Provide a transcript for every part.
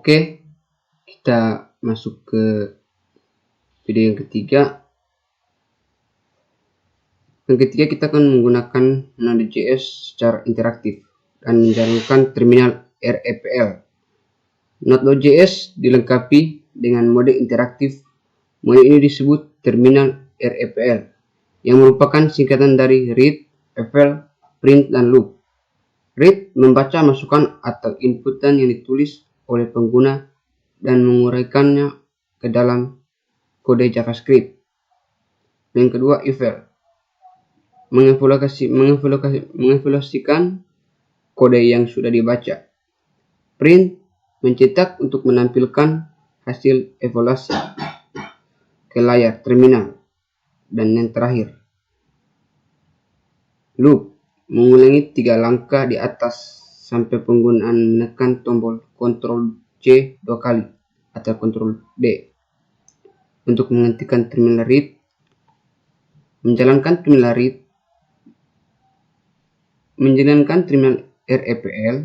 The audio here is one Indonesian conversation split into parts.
Oke, kita masuk ke video yang ketiga. Yang ketiga, kita akan menggunakan Node.js secara interaktif dan menjalankan terminal REPL. Node.js dilengkapi dengan mode interaktif. Mode ini disebut terminal REPL, yang merupakan singkatan dari read, FL, print, dan loop. Read membaca masukan atau inputan yang ditulis oleh pengguna dan menguraikannya ke dalam kode JavaScript. Yang kedua, FL mengevaluasikan kode yang sudah dibaca. Print mencetak untuk menampilkan hasil evaluasi ke layar terminal. Dan yang terakhir, loop mengulangi 3 langkah di atas sampai penggunaan menekan tombol Ctrl C 2 kali atau Ctrl D untuk menghentikan terminal read. Menjalankan terminal REPL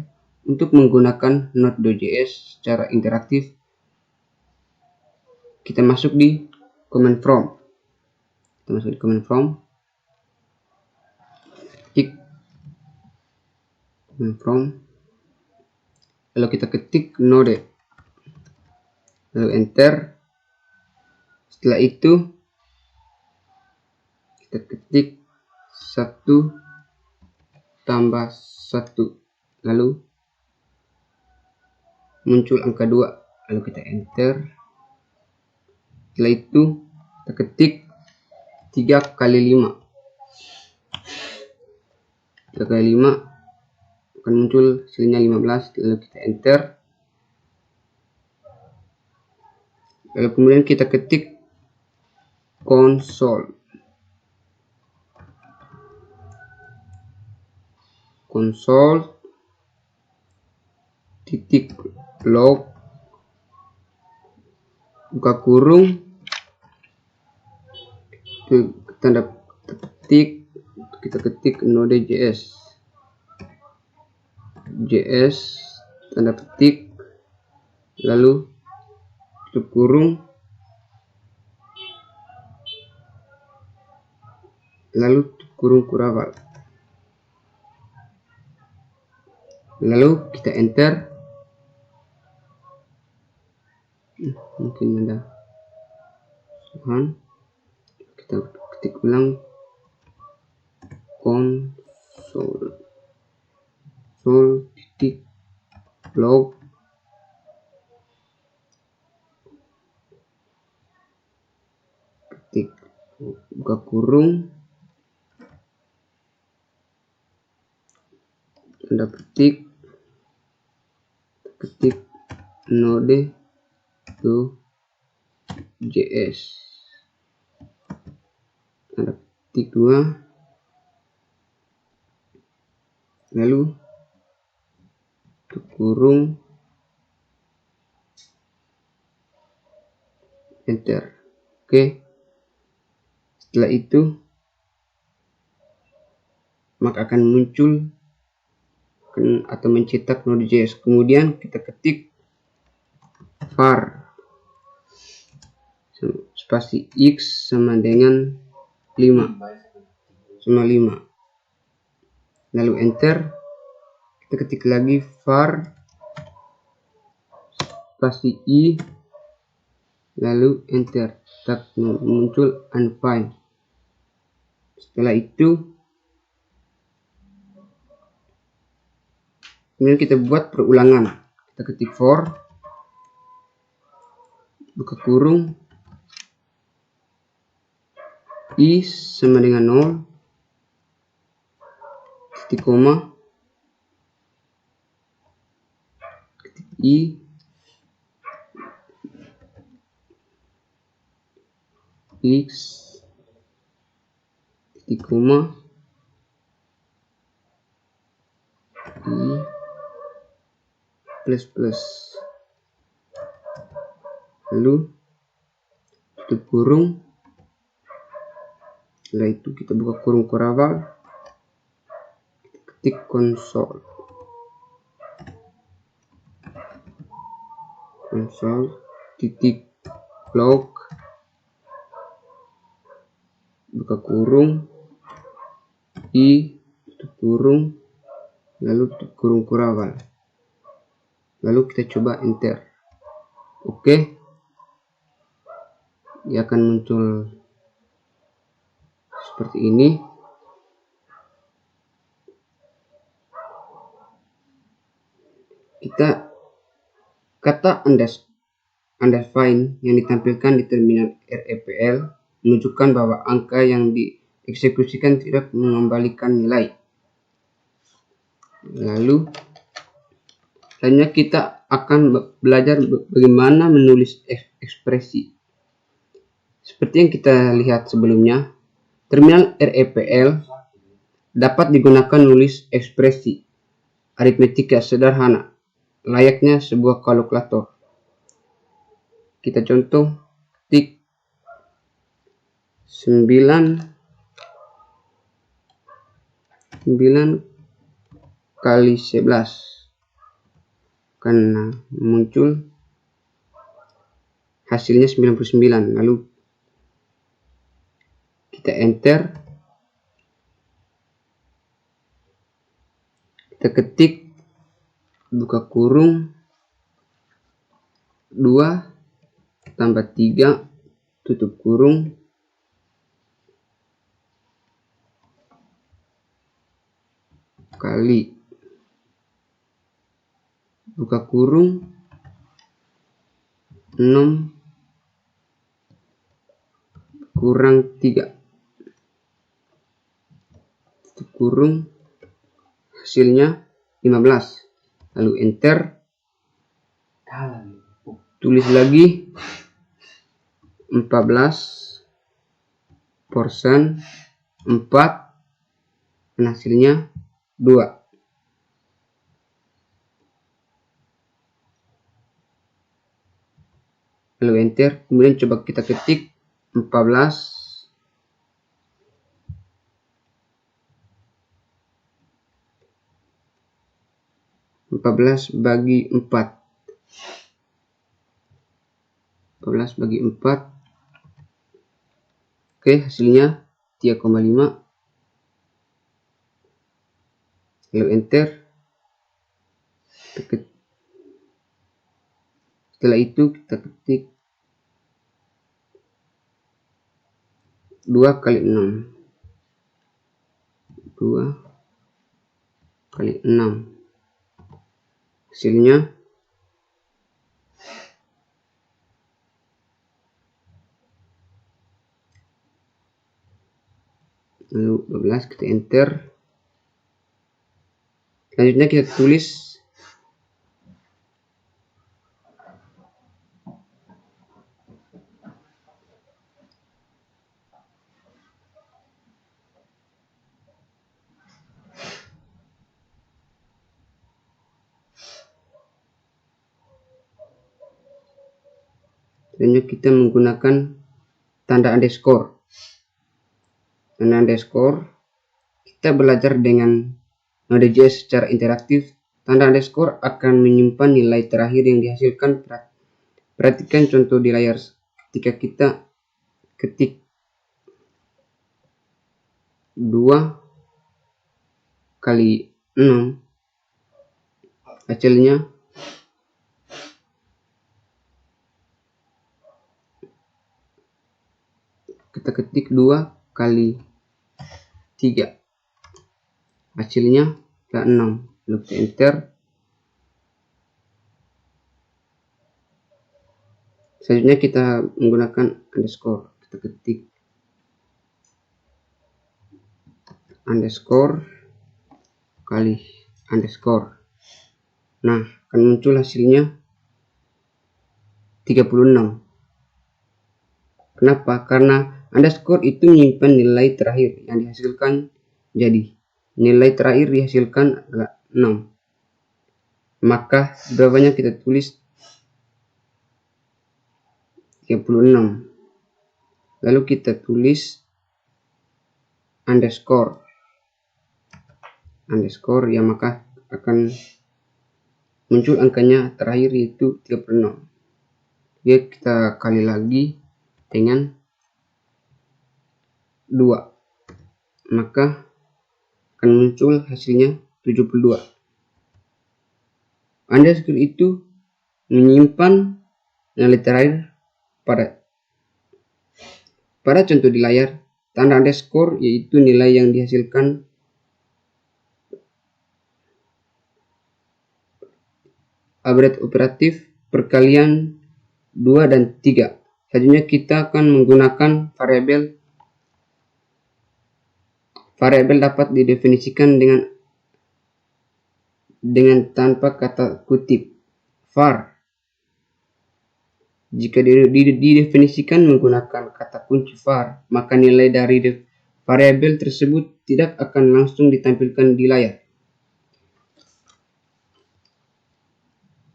untuk menggunakan Node.js secara interaktif. Kita masuk di command prompt. Klik command prompt, lalu kita ketik node, lalu enter. Setelah itu kita ketik 1 tambah 1, lalu muncul angka 2, lalu kita enter. Setelah itu kita ketik 3 kali 5. 3 kali 5 akan muncul hasilnya 15, lalu kita enter. Lalu kemudian kita ketik console titik log buka kurung tanda petik, kita ketik Node.js tanda petik, lalu tutup kurung, lalu tutup kurung kurawal, lalu kita enter. Mungkin ada kesalahan, kita ketik ulang console titik log ketik buka kurung tanda petik, ketik Node.js tanda petik 2, lalu tutup kurung, enter. Oke, setelah itu maka akan muncul atau mencetak Node.js. Kemudian kita ketik var spasi x sama dengan 5, lalu enter. Kita ketik lagi var spasi i, lalu enter. Tak muncul unfind. Setelah itu kemudian kita buat perulangan. Kita ketik for buka kurung i sama dengan 0, titik koma, ketik i, x, titik koma, i, plus, lalu tutup kurung. Setelah itu kita buka kurung kurawal, ketik console console.log buka kurung i tutup kurung lalu tutup kurung kurawal, lalu kita coba enter. Oke, dia akan muncul seperti ini. Kita kata undefined yang ditampilkan di terminal REPL menunjukkan bahwa angka yang dieksekusikan tidak mengembalikan nilai. Lalu selanjutnya kita akan belajar bagaimana menulis ekspresi. Seperti yang kita lihat sebelumnya, terminal REPL dapat digunakan menulis ekspresi aritmetika sederhana layaknya sebuah kalkulator. Kita contoh ketik 9 kali 11 karena muncul hasilnya 99. Lalu kita enter, kita ketik buka kurung 2 tambah 3 tutup kurung kali buka kurung 6 kurang 3 tutup kurung, hasilnya 15. Lalu enter, tulis lagi 14% 4 dan hasilnya 2. Lalu enter, kemudian coba kita ketik 14 bagi 4. 14 bagi 4. Oke, hasilnya 3,5. Lalu enter. Setelah itu kita ketik 2 kali 6. 2 kali 6. Hasilnya lalu 12, kita enter. Selanjutnya kita tulis kita menggunakan tanda underscore. Tanda underscore, kita belajar dengan Node.js secara interaktif. Tanda underscore akan menyimpan nilai terakhir yang dihasilkan. Perhatikan contoh di layar ketika kita ketik 2 kali 6, hasilnya kita ketik 2 kali 3, hasilnya 6. Lalu kita enter. Selanjutnya kita menggunakan underscore. Kita ketik underscore kali underscore. Nah, akan muncul hasilnya 36. Kenapa? Karena underscore itu menyimpan nilai terakhir yang dihasilkan. Jadi nilai terakhir dihasilkan adalah 6. Maka jawabannya kita tulis 36. Lalu kita tulis underscore ya, maka akan muncul angkanya terakhir yaitu 36. dia kita kali lagi dengan 2, maka akan muncul hasilnya 72. Underscore itu menyimpan nilai terakhir pada contoh di layar. Tanda underscore yaitu nilai yang dihasilkan average operatif perkalian 2 dan 3. Selanjutnya kita akan menggunakan variabel dapat didefinisikan dengan tanpa kata kutip var. Jika didefinisikan menggunakan kata kunci var, maka nilai dari variabel tersebut tidak akan langsung ditampilkan di layar.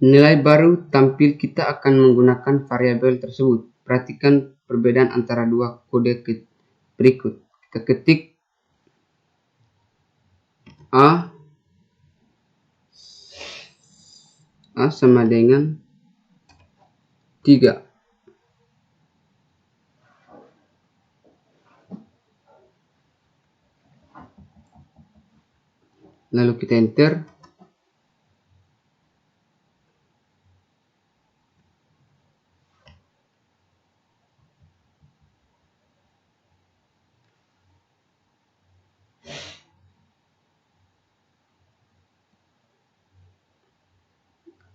Nilai baru tampil kita akan menggunakan variabel tersebut. Perhatikan perbedaan antara dua kode berikut. Kita ketik A sama dengan 3. Lalu kita enter.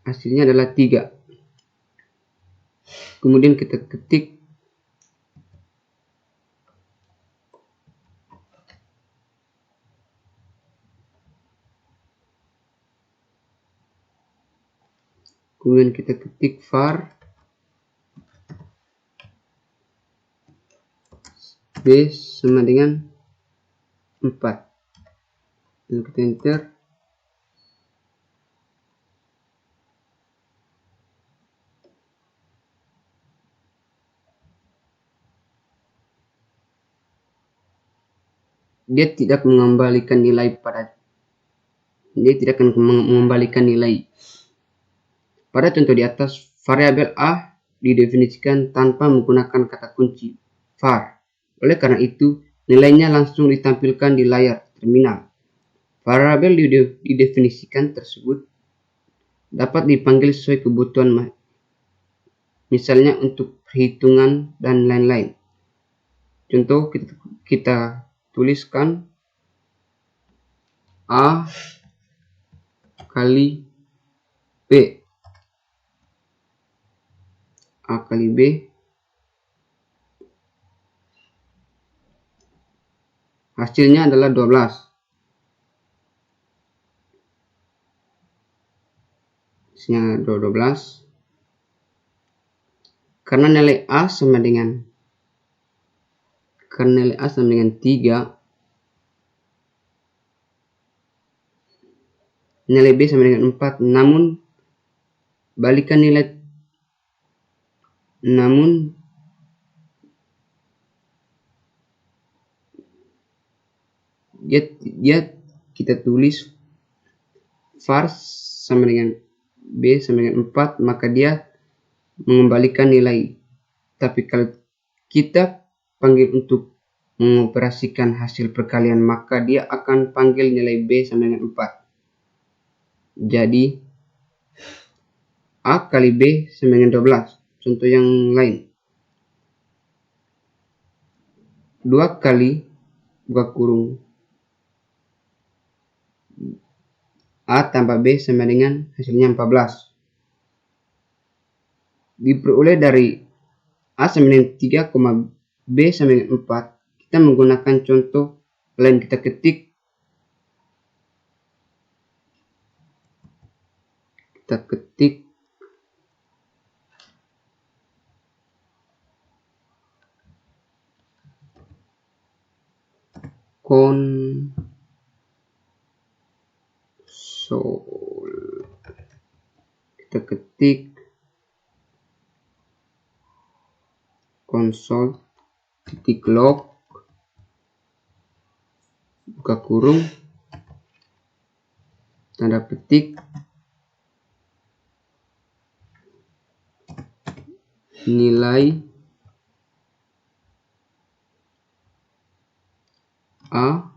Hasilnya adalah 3. Kemudian kita ketik var B sama dengan 4. Lalu kita enter. Dia tidak akan mengembalikan nilai pada contoh di atas. Variabel A didefinisikan tanpa menggunakan kata kunci var. Oleh karena itu, nilainya langsung ditampilkan di layar terminal. Variabel didefinisikan tersebut dapat dipanggil sesuai kebutuhan, misalnya untuk perhitungan dan lain-lain. Contoh, kita tuliskan A kali B. A kali B hasilnya adalah 12. Hasilnya 12. Karena nilai A sama dengan 3, nilai B sama dengan 4, namun dia kita tulis var sama dengan B sama dengan 4, maka dia mengembalikan nilai. Tapi kalau kita panggil untuk mengoperasikan hasil perkalian, maka dia akan panggil nilai B sama dengan 4. Jadi A kali B sama dengan 12. Contoh yang lain, 2 kali buka kurung A tambah B sama dengan hasilnya 14. Diperoleh dari A sama dengan 3, B sama dengan 4. Kita menggunakan contoh lain. Kita ketik konsol. Kita ketik console.log buka kurung tanda petik nilai A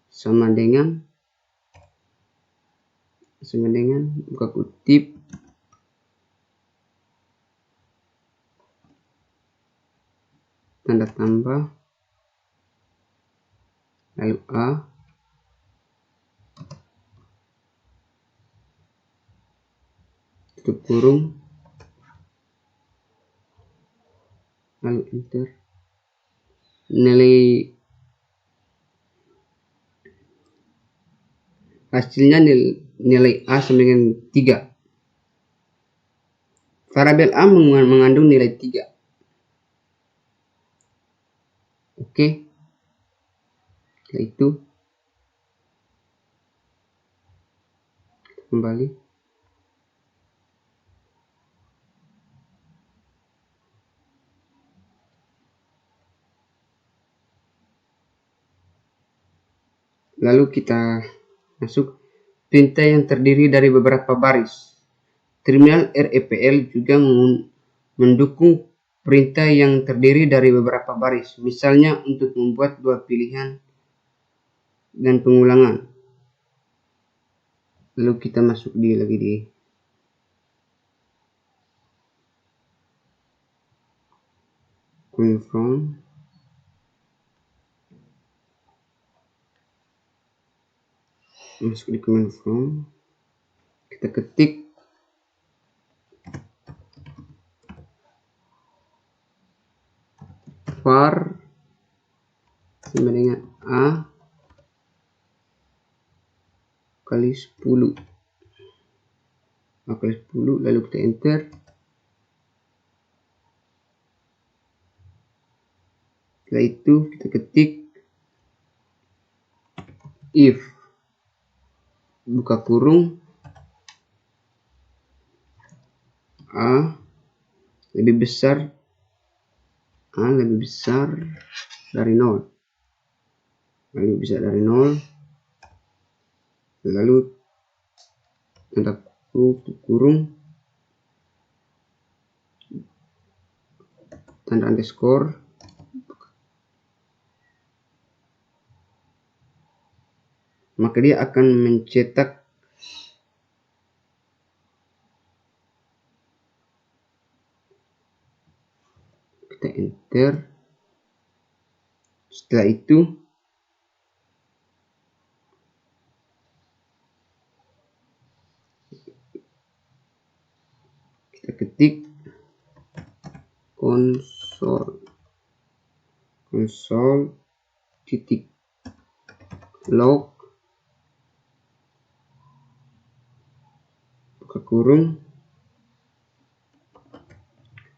sama dengan buka kutip tanda tambah lalu A tutup kurung lalu enter. Hasilnya nilai A sama dengan 3. Variabel A mengandung nilai 3. Oke. Setelah itu kembali. Lalu kita masuk perintah yang terdiri dari beberapa baris. Terminal REPL juga mendukung perintah yang terdiri dari beberapa baris, misalnya untuk membuat dua pilihan dan pengulangan. Lalu kita masuk lagi di confirm. Masuk di command prompt, kita ketik var sama dengan A kali 10 lalu kita enter. Setelah itu kita ketik if buka kurung A lebih besar dari 0, lalu tanda kurung tanda underscore maka dia akan mencetak kita enter. Setelah itu kita ketik console titik log buka kurung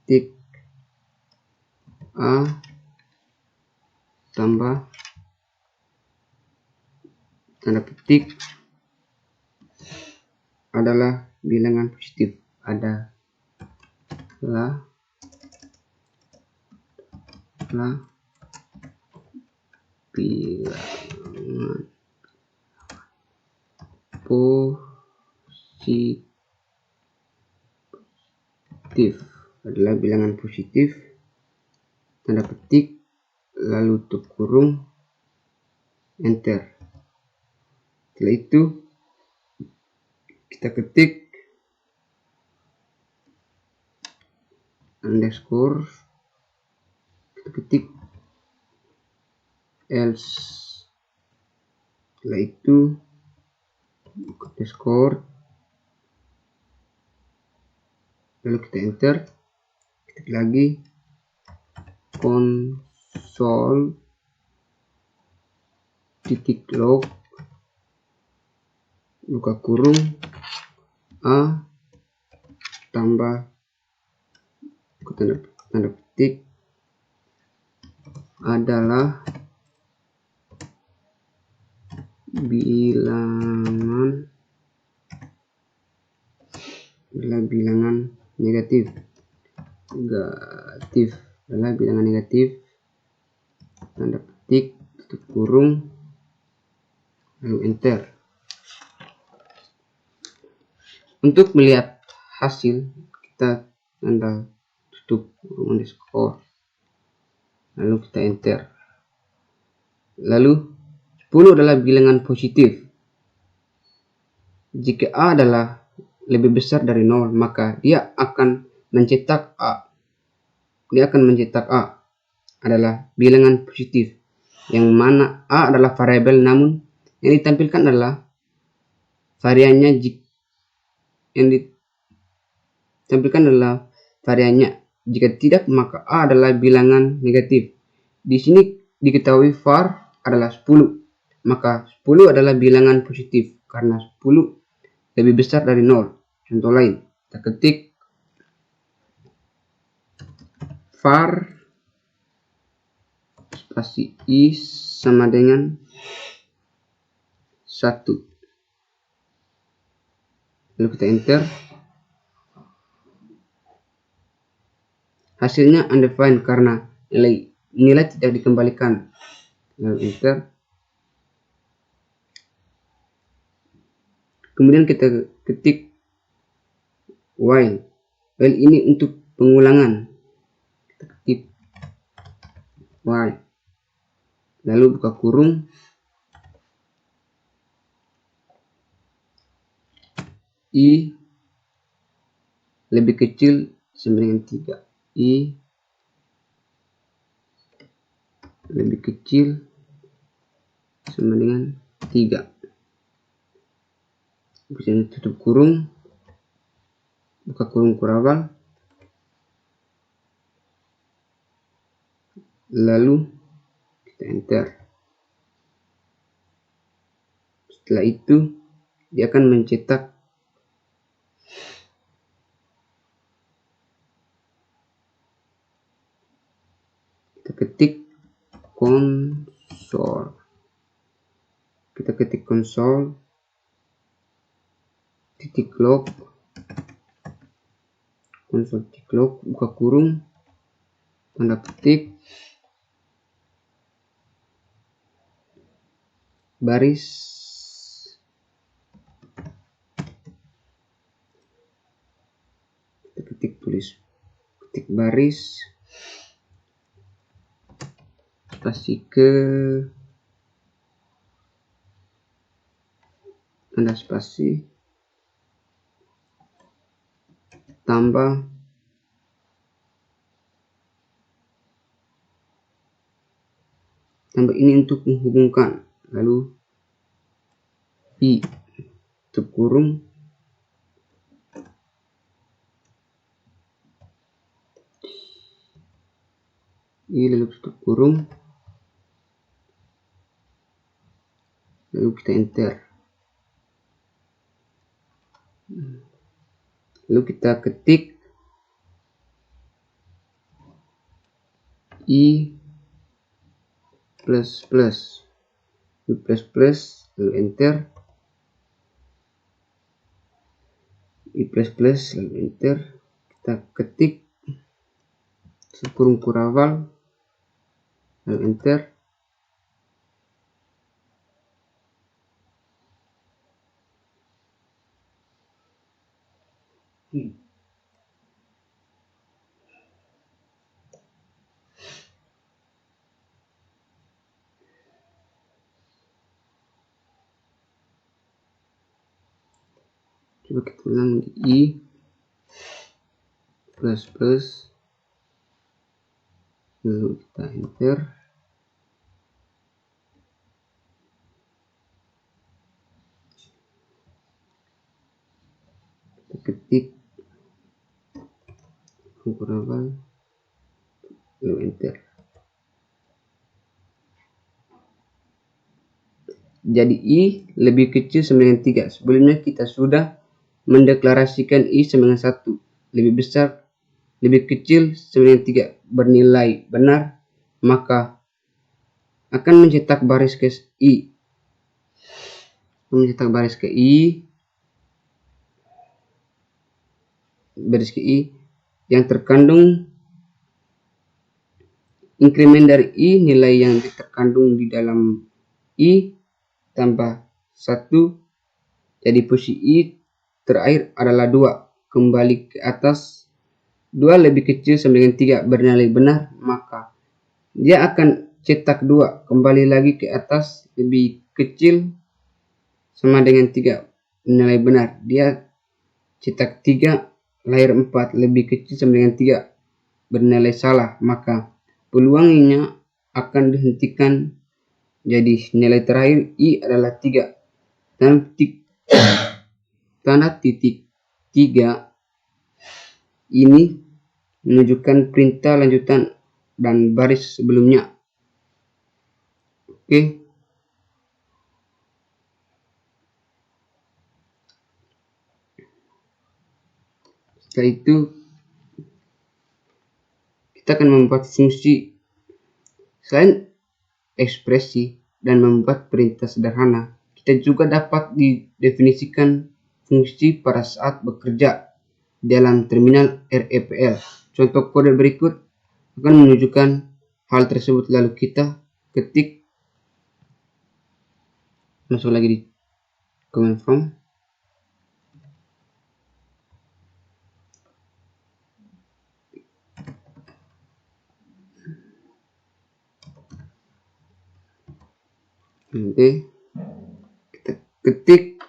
ketik A tambah tanda petik adalah bilangan positif, adalah bilangan positif, tanda petik lalu tutup kurung enter. Setelah itu kita ketik underscore, kita ketik else. Setelah itu underscore lalu kita enter. Ketik lagi console titik log buka kurung A tambah tanda petik adalah bilangan negatif, tanda petik tutup kurung lalu enter. Untuk melihat hasil, kita tanda tutup kurung underscore, lalu kita enter. Lalu 10 adalah bilangan positif. Jika A adalah lebih besar dari 0, maka dia akan mencetak A. Adalah bilangan positif, yang mana A adalah variabel, namun yang ditampilkan adalah variannya. Jika tidak, maka A adalah bilangan negatif. Di sini diketahui var adalah 10, maka 10 adalah bilangan positif karena 10 lebih besar dari 0. Contoh lain, kita ketik var spasi i sama dengan 1, lalu kita enter. Hasilnya undefined karena nilai tidak dikembalikan, lalu enter. Kemudian kita ketik while ini untuk pengulangan. Kita ketik while, lalu buka kurung, i lebih kecil sama dengan 3, i lebih kecil sama dengan 3. Bisa tutup kurung, buka kurung kurabal, lalu kita enter. Setelah itu dia akan mencetak ketik konsol titik log, buka kurung, tanda petik, baris, ketik baris, spasi ke, tanda spasi, tambah ini untuk menghubungkan, lalu i tutup kurung, lalu tutup kurung, lalu kita enter. Lalu kita ketik i plus plus, lalu enter, i plus plus, lalu enter. Kita ketik kurung kurabal, lalu enter. Coba kita ulang di i plus plus, lalu kita enter. Kita ketik kurabal, lalu enter. Jadi i lebih kecil sama dengan 3. Sebelumnya kita sudah mendeklarasikan i sama dengan 1, lebih besar, lebih kecil sama dengan 3 bernilai benar, maka akan mencetak baris ke i. Baris ke i yang terkandung inkremen dari i, nilai yang terkandung di dalam i tambah 1, jadi posisi i terakhir adalah 2. kembali ke atas 2 lebih kecil sama dengan 3 bernilai benar, maka dia akan cetak 2 kembali lagi ke atas lebih kecil sama dengan 3 bernilai benar. Dia cetak 3 lahir 4 lebih kecil sama dengan 3 bernilai salah, maka peluangnya akan dihentikan. Jadi nilai terakhir I adalah 3. Tanda titik 3 ini menunjukkan perintah lanjutan dan baris sebelumnya. Oke. Setelah itu kita akan membuat fungsi. Selain ekspresi dan membuat perintah sederhana, kita juga dapat didefinisikan fungsi pada saat bekerja dalam terminal REPL. Contoh kode berikut akan menunjukkan hal tersebut, lalu kita ketik, masuk lagi di command prompt. Oke, kita ketik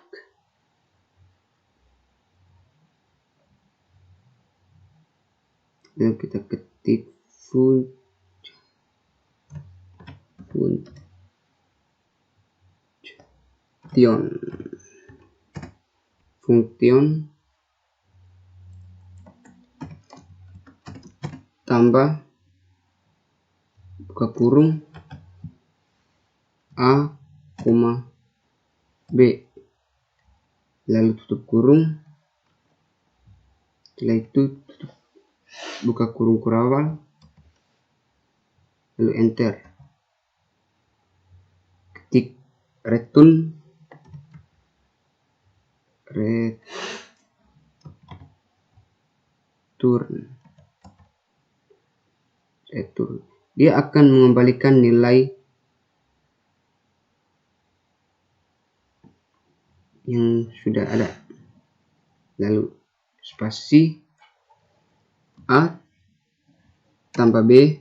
dan kita ketik function tambah buka kurung A, B, lalu tutup kurung. Setelah itu buka kurung kurawal, lalu enter. Ketik return. Dia akan mengembalikan nilai yang sudah ada. Lalu spasi A tambah B,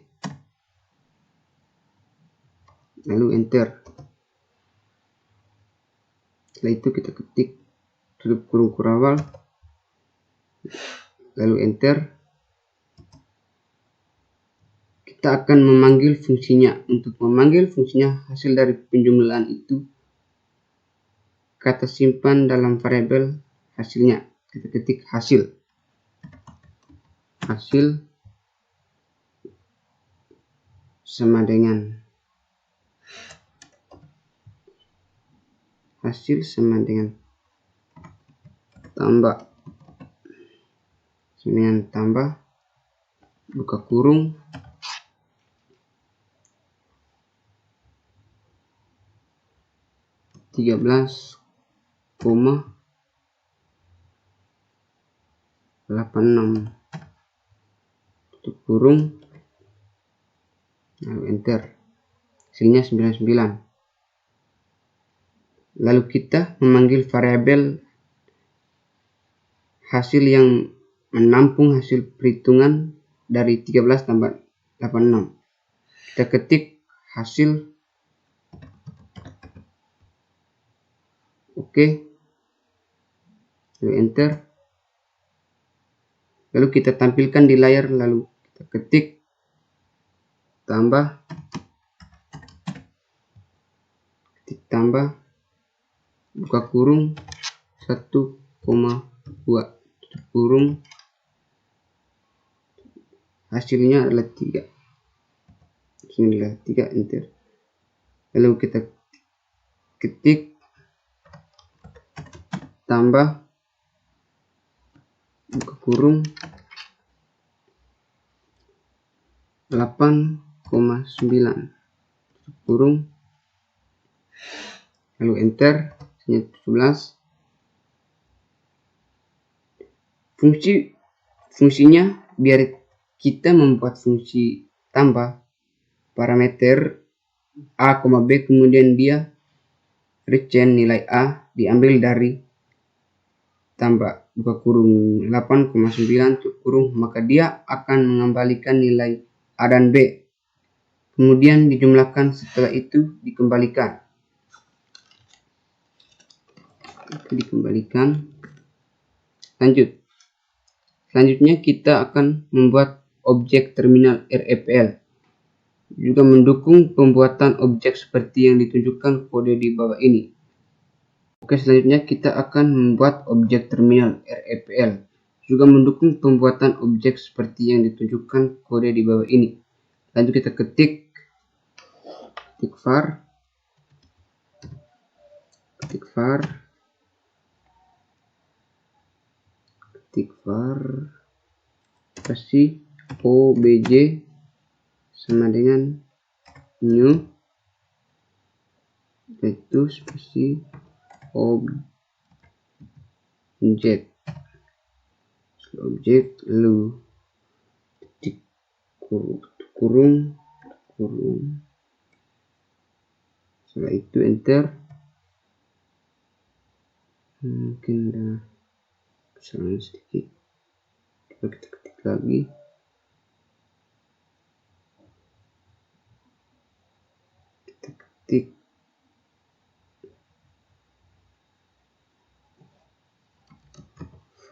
lalu enter. Setelah itu kita ketik tutup kurung kurawal, lalu enter. Kita akan memanggil fungsinya. Untuk memanggil fungsinya, hasil dari penjumlahan itu kata simpan dalam variabel hasilnya. Kita ketik hasil sama dengan tambah buka kurung (13,86) tutup kurung, lalu enter. Hasilnya 99. Lalu kita memanggil variabel hasil yang menampung hasil perhitungan dari 13 tambah 86. Kita ketik hasil. Oke, lalu enter. Lalu kita tampilkan di layar, lalu kita ketik tambah buka kurung 1,2 tutup kurung, hasilnya adalah 3. Inilah 3, enter. Lalu kita ketik tambah buka kurung 8,9 tutup kurung, lalu enter. Hasilnya 17. Fungsinya biar kita membuat fungsi tambah parameter A, B, kemudian dia return nilai A diambil dari tambah buka kurung 8,9 tutup kurung, maka dia akan mengembalikan nilai A dan B. Kemudian dijumlahkan, setelah itu dikembalikan. Lanjut. Selanjutnya kita akan membuat objek terminal REPL. Juga mendukung pembuatan objek seperti yang ditunjukkan kode di bawah ini. Oke, selanjutnya kita akan membuat objek terminal REPL. Juga mendukung pembuatan objek seperti yang ditunjukkan kode di bawah ini. Lanjut kita ketik var kasih obj sama dengan new, itu spasi objek lalu titik kurung, setelah itu enter. Mungkin ada kesalahan sedikit, kita ketik lagi. Kita ketik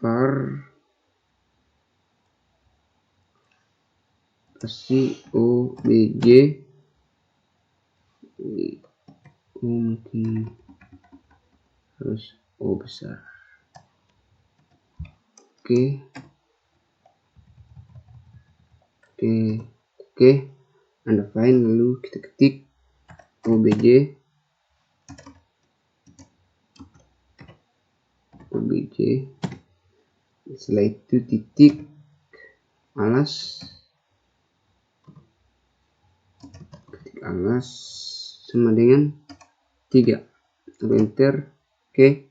var kasih obj, mungkin harus O besar. Oke, Anda find, lalu kita ketik obj, setelah itu titik alas sama dengan 3, lalu enter. Oke,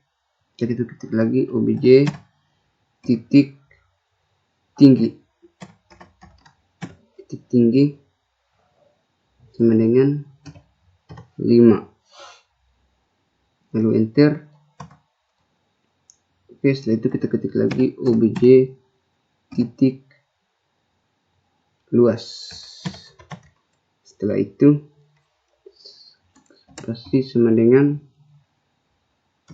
jadi itu ketik lagi obj titik tinggi sama dengan 5, lalu enter. Oke, setelah itu kita ketik lagi obj titik luas. Setelah itu pasti sama dengan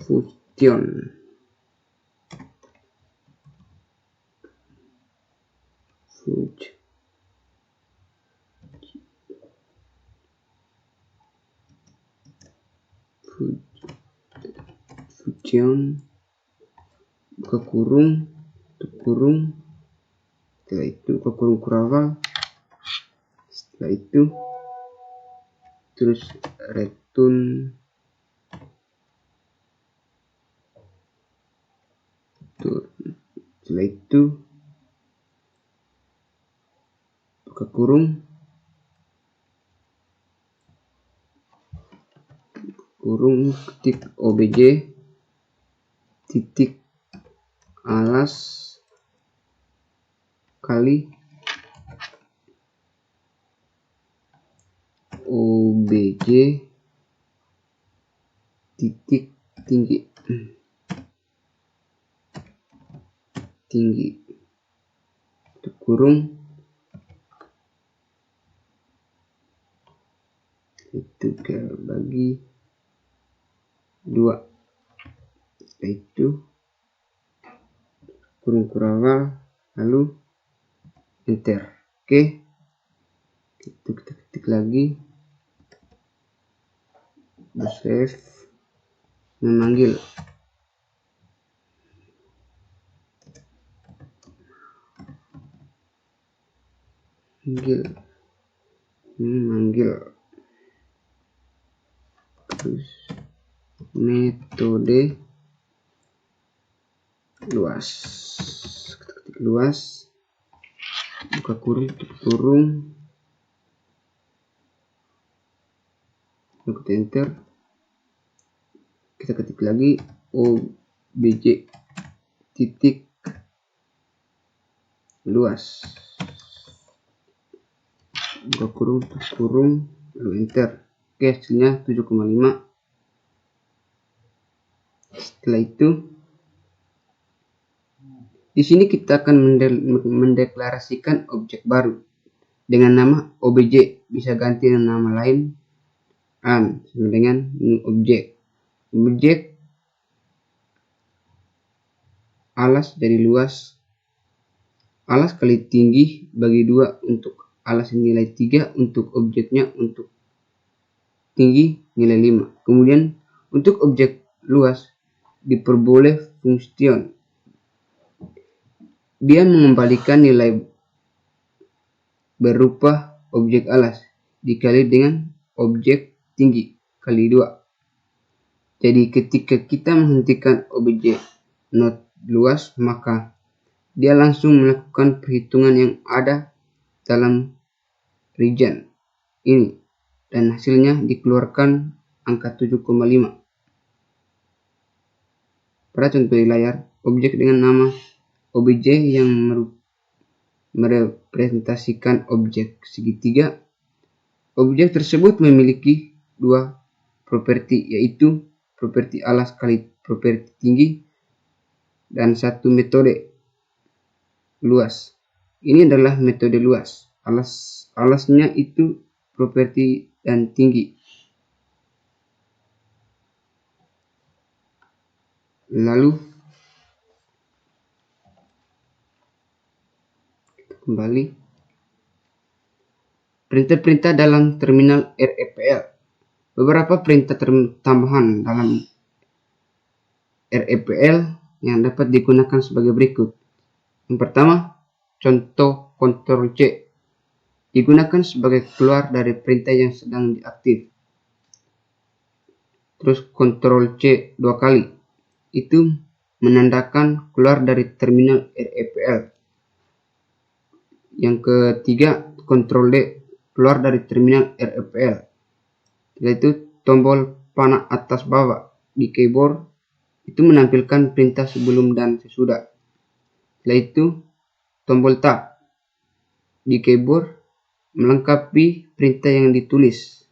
fusion. Buka kurung, tutup kurung, setelah itu buka kurung kurawal, setelah itu terus return setelah itu buka kurung, ketik obj titik alas kali obj titik tinggi, tutup kurung, itu bagi 2, setelah itu kurung kurawal, lalu enter. Oke, itu kita ketik lagi save, memanggil terus metode luas, ketik luas, buka kurung, tutup kurung, lalu kita enter. Kita ketik lagi obj titik luas, buka kurung, tutup kurung, lalu enter. Oke, hasilnya 7,5. Setelah itu Di sini kita akan mendeklarasikan objek baru dengan nama obj. Bisa ganti dengan nama lain sama dengan new objek. Objek alas jadi luas, alas kali tinggi bagi 2 untuk alas nilai 3, untuk objeknya untuk tinggi nilai 5. Kemudian untuk objek luas diperboleh function. Dia mengembalikan nilai berupa objek alas dikali dengan objek tinggi kali 2. Jadi ketika kita menghentikan objek not luas, maka dia langsung melakukan perhitungan yang ada dalam region ini dan hasilnya dikeluarkan angka 7,5. Pada contoh di layar, objek dengan nama obj yang merepresentasikan objek segitiga. Objek tersebut memiliki 2 properti, yaitu properti alas kali properti tinggi dan 1 metode luas. Ini adalah metode luas. Alasnya itu properti dan tinggi. Lalu kita kembali perintah-perintah dalam terminal REPL. Beberapa perintah tambahan dalam REPL yang dapat digunakan sebagai berikut. Yang pertama, contoh Ctrl C digunakan sebagai keluar dari perintah yang sedang diaktif. Terus Ctrl C 2 kali, itu menandakan keluar dari terminal REPL. Yang ketiga, Ctrl D keluar dari terminal REPL, yaitu tombol panah atas bawah di keyboard itu menampilkan perintah sebelum dan sesudah. Setelah itu, tombol tab di keyboard melengkapi perintah yang ditulis.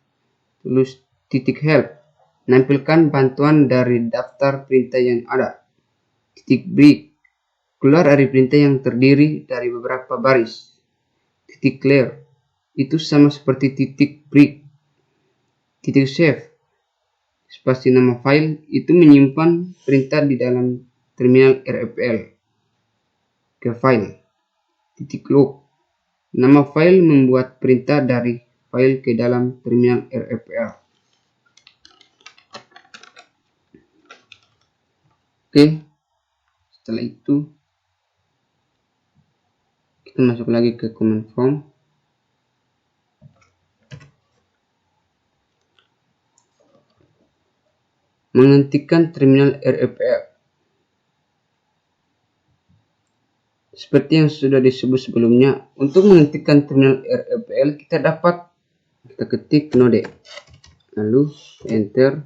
Terus titik help menampilkan bantuan dari daftar perintah yang ada. Titik break keluar dari perintah yang terdiri dari beberapa baris. Titik clear itu sama seperti titik break. Titik save spasi nama file itu menyimpan perintah di dalam terminal REPL ke file. Titik log nama file membuat perintah dari file ke dalam terminal REPL. Oke, setelah itu kita masuk lagi ke command prompt. Menghentikan terminal REPL. Seperti yang sudah disebut sebelumnya, untuk menghentikan terminal REPL kita ketik node, lalu enter.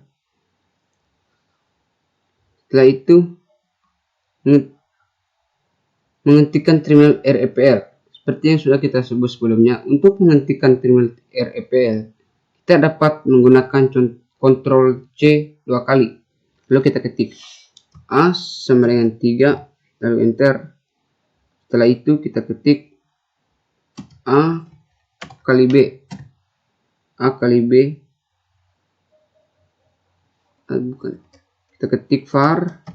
Setelah itu menghentikan terminal REPL. Seperti yang sudah kita sebut sebelumnya, untuk menghentikan terminal REPL kita dapat menggunakan Ctrl C 2 kali, lalu kita ketik A sama dengan 3, lalu enter. Setelah itu kita ketik A kali B, kita ketik var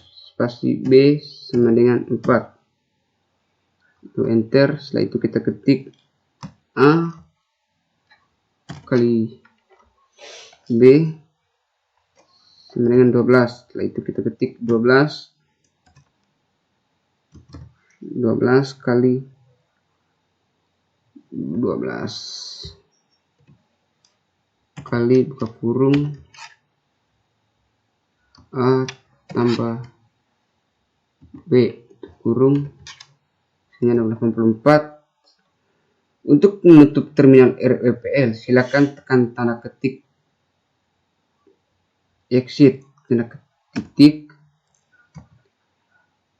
spasi B sama dengan 4, lalu enter. Setelah itu kita ketik A kali B sama dengan 12. Setelah itu kita ketik 12 kali 12 kali buka kurung A tambah B kurung dengan 84. Untuk menutup terminal REPL silakan tekan tanda ketik exit, tanda ketik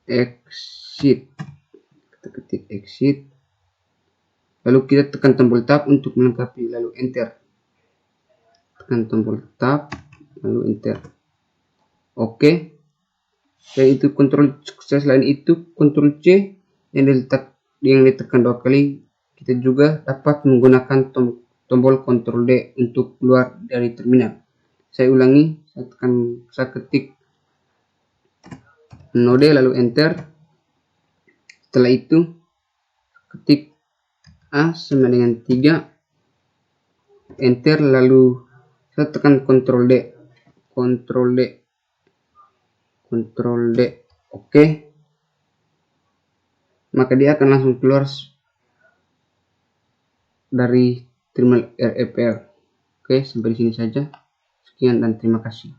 exit, kita ketik exit, lalu kita tekan tombol tab untuk melengkapi, lalu enter. Tekan tombol tab lalu enter. Oke, Selain itu Ctrl C yang ditekan 2 kali. Kita juga dapat menggunakan tombol Ctrl D untuk keluar dari terminal. Saya ulangi, saya ketik node lalu enter. Setelah itu ketik A sama dengan 3, enter, lalu saya tekan Ctrl D, oke. Maka dia akan langsung keluar dari terminal REPL. Oke, sampai di sini saja. Sekian dan terima kasih.